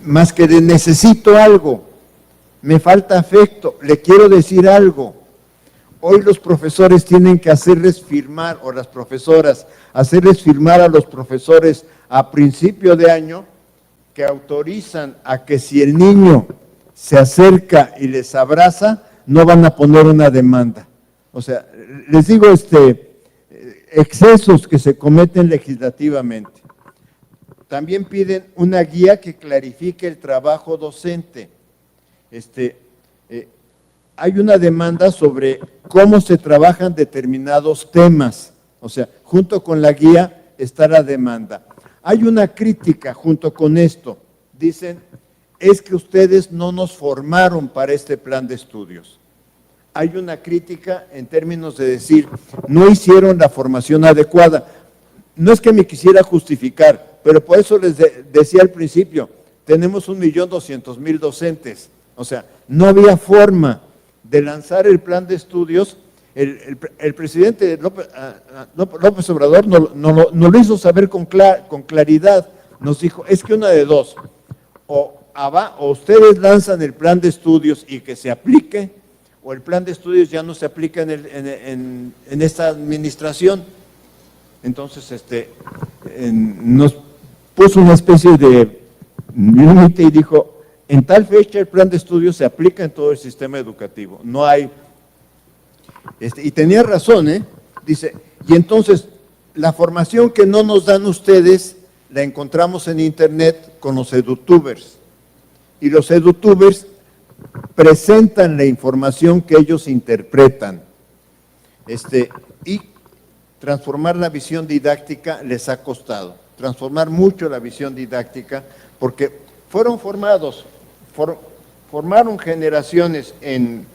Speaker 1: más que de necesito algo, me falta afecto, le quiero decir algo. Hoy los profesores tienen que hacerles firmar, o las profesoras, hacerles firmar a los profesores a principio de año que autorizan a que si el niño se acerca y les abraza, no van a poner una demanda. O sea, les digo, excesos que se cometen legislativamente. También piden una guía que clarifique el trabajo docente. Hay una demanda sobre cómo se trabajan determinados temas. O sea, junto con la guía está la demanda. Hay una crítica junto con esto. Dicen, es que ustedes no nos formaron para este plan de estudios. Hay una crítica en términos de decir, no hicieron la formación adecuada. No es que me quisiera justificar, pero por eso les decía al principio, tenemos 1.200.000 docentes. O sea, no había forma de lanzar el plan de estudios. El presidente López Obrador nos lo hizo saber con claridad. Nos dijo, es que una de dos, o ustedes lanzan el plan de estudios y que se aplique, o el plan de estudios ya no se aplica en esta administración. Entonces, nos puso una especie de límite y dijo, en tal fecha el plan de estudios se aplica en todo el sistema educativo. No hay, y tenía razón, dice, y entonces la formación que no nos dan ustedes la encontramos en internet con los edutubers. Y los edutubers presentan la información que ellos interpretan. Y transformar la visión didáctica les ha costado. Transformar mucho la visión didáctica, porque fueron formaron generaciones en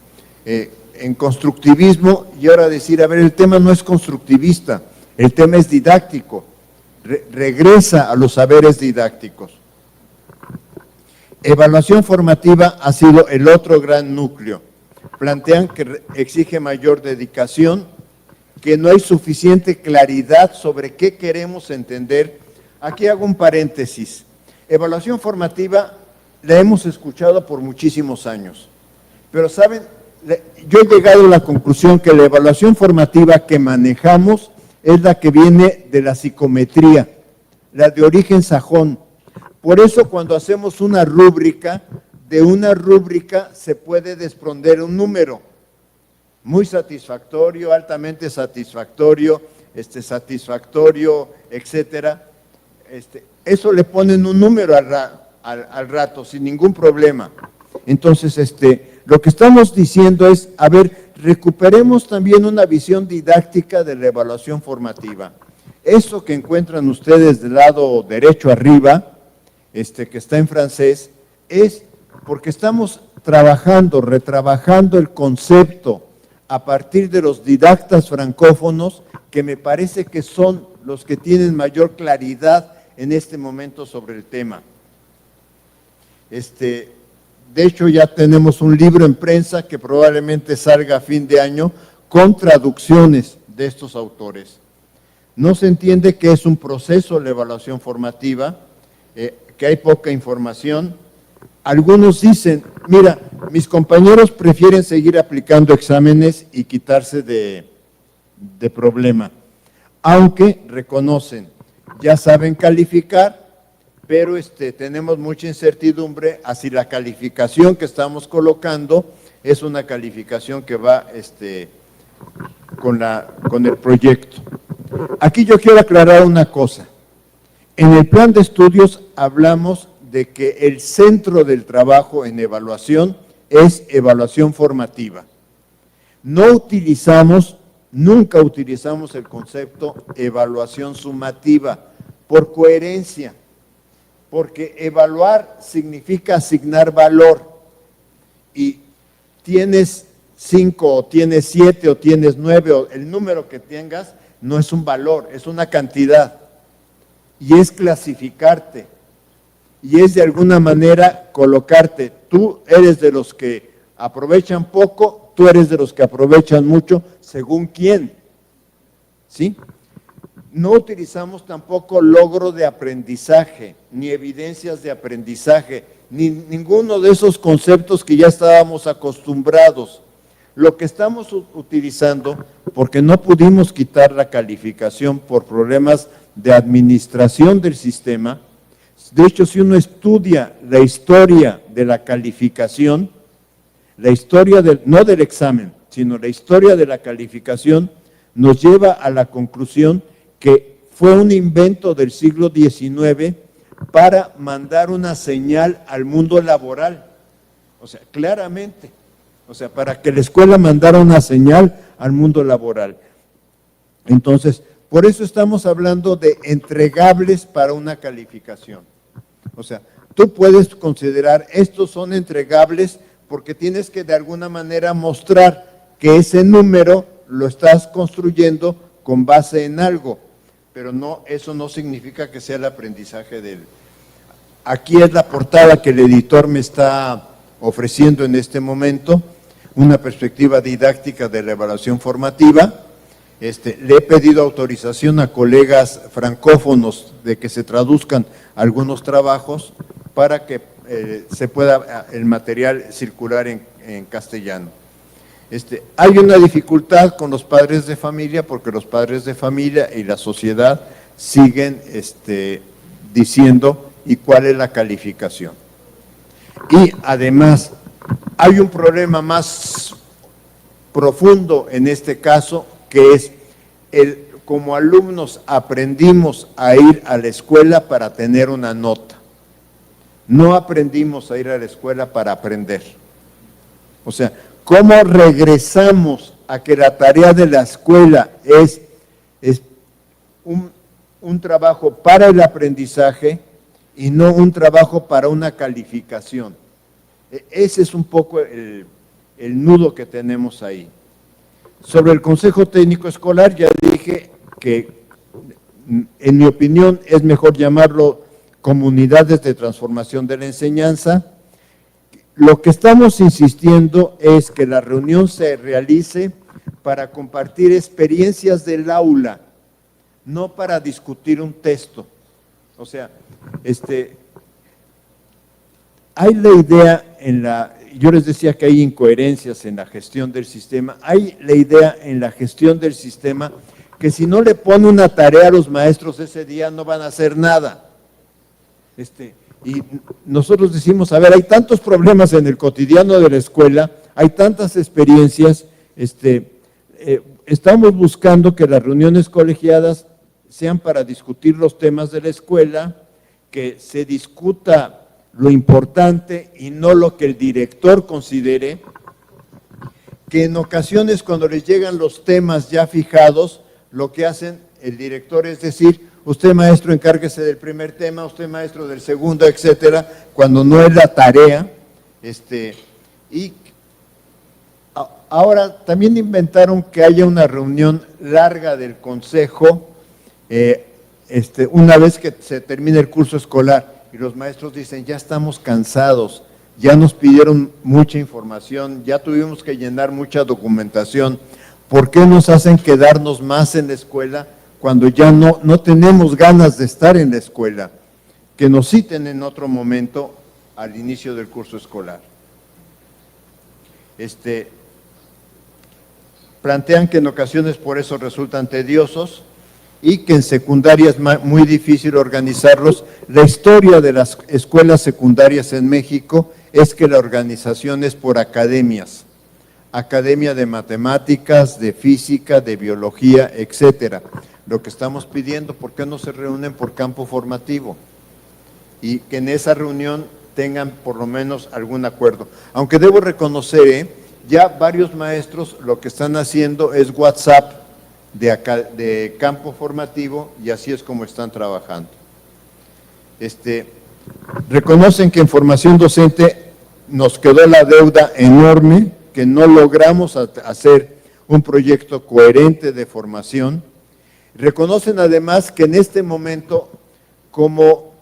Speaker 1: constructivismo, y ahora decir, a ver, el tema no es constructivista, el tema es didáctico, regresa a los saberes didácticos. Evaluación formativa ha sido el otro gran núcleo. Plantean que exige mayor dedicación, que no hay suficiente claridad sobre qué queremos entender. Aquí hago un paréntesis. Evaluación formativa la hemos escuchado por muchísimos años, pero ¿saben? Yo he llegado a la conclusión que la evaluación formativa que manejamos es la que viene de la psicometría, la de origen sajón. Por eso cuando hacemos una rúbrica, de una rúbrica se puede desprender un número muy satisfactorio, altamente satisfactorio, satisfactorio, etcétera. Eso le ponen un número al rato, sin ningún problema. Entonces, lo que estamos diciendo es, a ver, recuperemos también una visión didáctica de la evaluación formativa. Eso que encuentran ustedes del lado derecho arriba, que está en francés, es porque estamos retrabajando el concepto a partir de los didactas francófonos, que me parece que son los que tienen mayor claridad en este momento sobre el tema. De hecho, ya tenemos un libro en prensa que probablemente salga a fin de año con traducciones de estos autores. No se entiende que es un proceso la evaluación formativa, que hay poca información. Algunos dicen, mira, mis compañeros prefieren seguir aplicando exámenes y quitarse de problema, aunque reconocen, ya saben calificar, pero tenemos mucha incertidumbre a si la calificación que estamos colocando es una calificación que va con el proyecto. Aquí yo quiero aclarar una cosa. En el plan de estudios hablamos de que el centro del trabajo en evaluación es evaluación formativa. Nunca utilizamos el concepto evaluación sumativa, por coherencia, porque evaluar significa asignar valor, y tienes 5 o tienes 7 o tienes 9, o el número que tengas, no es un valor, es una cantidad, y es clasificarte, y es de alguna manera colocarte. Tú eres de los que aprovechan poco, tú eres de los que aprovechan mucho, según quién, ¿sí? No utilizamos tampoco logro de aprendizaje, ni evidencias de aprendizaje, ni ninguno de esos conceptos que ya estábamos acostumbrados. Lo que estamos utilizando, porque no pudimos quitar la calificación por problemas de administración del sistema. De hecho, si uno estudia la historia de la calificación, la historia no del examen, sino la historia de la calificación, nos lleva a la conclusión que fue un invento del siglo XIX para mandar una señal al mundo laboral, o sea, claramente, o sea, para que la escuela mandara una señal al mundo laboral. Entonces, por eso estamos hablando de entregables para una calificación. O sea, tú puedes considerar estos son entregables porque tienes que de alguna manera mostrar que ese número lo estás construyendo con base en algo, pero no, eso no significa que sea el aprendizaje de él. Aquí es la portada que el editor me está ofreciendo en este momento, una perspectiva didáctica de la evaluación formativa. Le he pedido autorización a colegas francófonos de que se traduzcan algunos trabajos para que se pueda el material circular en castellano. Hay una dificultad con los padres de familia porque los padres de familia y la sociedad siguen diciendo ¿y cuál es la calificación? Y además hay un problema más profundo en este caso, que es como alumnos aprendimos a ir a la escuela para tener una nota. No aprendimos a ir a la escuela para aprender. O sea, ¿cómo regresamos a que la tarea de la escuela es un trabajo para el aprendizaje y no un trabajo para una calificación? Ese es un poco el nudo que tenemos ahí. Sobre el Consejo Técnico Escolar, ya dije que, en mi opinión, es mejor llamarlo comunidades de transformación de la enseñanza. Lo que estamos insistiendo es que la reunión se realice para compartir experiencias del aula, no para discutir un texto. O sea, hay la idea yo les decía que hay incoherencias en la gestión del sistema, hay la idea en la gestión del sistema que si no le pone una tarea a los maestros ese día no van a hacer nada. Y nosotros decimos, a ver, hay tantos problemas en el cotidiano de la escuela, hay tantas experiencias, estamos buscando que las reuniones colegiadas sean para discutir los temas de la escuela, que se discuta lo importante y no lo que el director considere, que en ocasiones cuando les llegan los temas ya fijados, lo que hacen el director es decir, usted maestro encárguese del primer tema, usted maestro del segundo, etcétera, cuando no es la tarea. Y ahora también inventaron que haya una reunión larga del consejo una vez que se termine el curso escolar. Y los maestros dicen, ya estamos cansados, ya nos pidieron mucha información, ya tuvimos que llenar mucha documentación, ¿por qué nos hacen quedarnos más en la escuela cuando ya no tenemos ganas de estar en la escuela? Que nos citen en otro momento al inicio del curso escolar. Plantean que en ocasiones por eso resultan tediosos, y que en secundaria es muy difícil organizarlos. La historia de las escuelas secundarias en México es que la organización es por academias, academia de matemáticas, de física, de biología, etcétera. Lo que estamos pidiendo, ¿por qué no se reúnen por campo formativo? Y que en esa reunión tengan por lo menos algún acuerdo. Aunque debo reconocer, ya varios maestros lo que están haciendo es WhatsApp de campo formativo y así es como están trabajando. Reconocen que en formación docente nos quedó la deuda enorme, que no logramos hacer un proyecto coherente de formación. Reconocen además que en este momento, como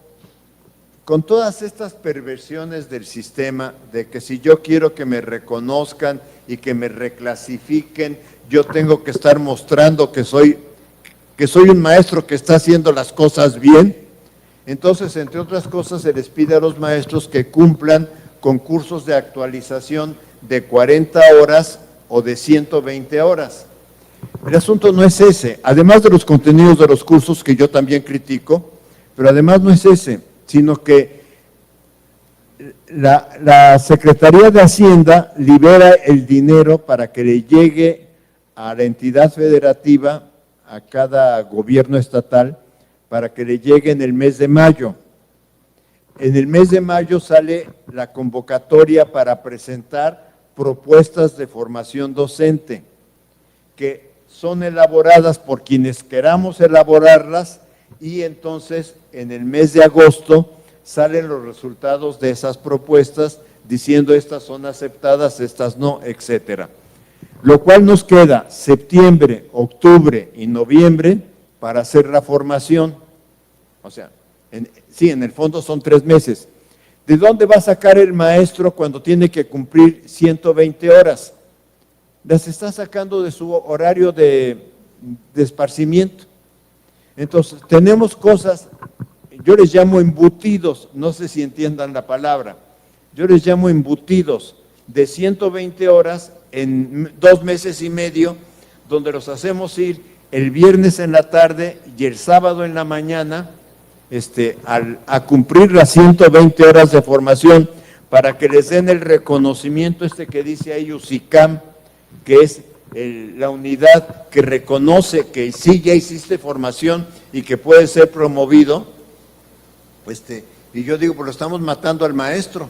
Speaker 1: con todas estas perversiones del sistema, de que si yo quiero que me reconozcan y que me reclasifiquen, yo tengo que estar mostrando que soy un maestro que está haciendo las cosas bien. Entonces, entre otras cosas, se les pide a los maestros que cumplan con cursos de actualización de 40 horas o de 120 horas. El asunto no es ese, además de los contenidos de los cursos que yo también critico, pero además no es ese, sino que la Secretaría de Hacienda libera el dinero para que le llegue a la entidad federativa, a cada gobierno estatal, para que le llegue en el mes de mayo. en el mes de mayo sale la convocatoria para presentar propuestas de formación docente, que son elaboradas por quienes queramos elaborarlas, y entonces en el mes de agosto salen los resultados de esas propuestas diciendo estas son aceptadas, estas no, etcétera. Lo cual nos queda septiembre, octubre y noviembre para hacer la formación. O sea, sí, en el fondo son 3 meses. ¿De dónde va a sacar el maestro cuando tiene que cumplir 120 horas? Las está sacando de su horario de esparcimiento. Entonces, tenemos cosas, yo les llamo embutidos, no sé si entiendan la palabra, yo les llamo embutidos de 120 horas en 2 meses y medio, donde los hacemos ir el viernes en la tarde y el sábado en la mañana, a cumplir las 120 horas de formación, para que les den el reconocimiento que dice ahí UCICAM, que es la unidad que reconoce que sí ya hiciste formación y que puede ser promovido. Y yo digo, pues lo estamos matando al maestro,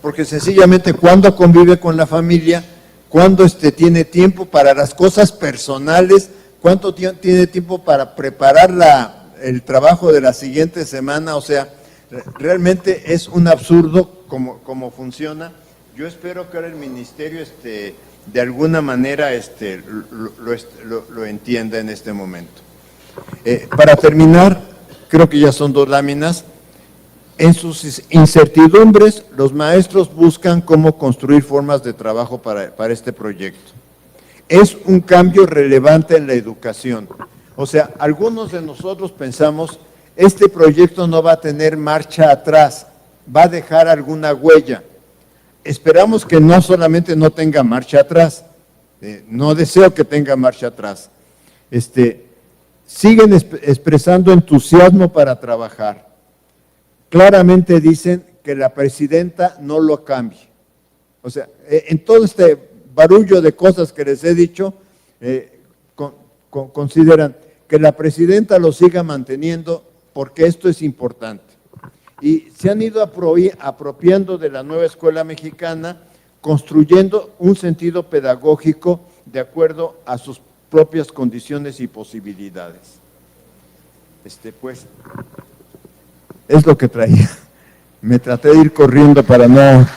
Speaker 1: porque sencillamente cuando convive con la familia, cuando tiene tiempo para las cosas personales, cuánto tiene tiempo para preparar el trabajo de la siguiente semana. O sea, realmente es un absurdo como funciona. Yo espero que ahora el ministerio de alguna manera lo entienda en este momento. Para terminar, creo que ya son 2 láminas. En sus incertidumbres, los maestros buscan cómo construir formas de trabajo para este proyecto. Es un cambio relevante en la educación. O sea, algunos de nosotros pensamos, este proyecto no va a tener marcha atrás, va a dejar alguna huella. Esperamos que no solamente no tenga marcha atrás, no deseo que tenga marcha atrás. Siguen expresando entusiasmo para trabajar. Claramente dicen que la presidenta no lo cambie. O sea, en todo este barullo de cosas que les he dicho, consideran que la presidenta lo siga manteniendo porque esto es importante. Y se han ido apropiando de la nueva escuela mexicana, construyendo un sentido pedagógico de acuerdo a sus propias condiciones y posibilidades. Pues, es lo que traía. Me traté de ir corriendo para no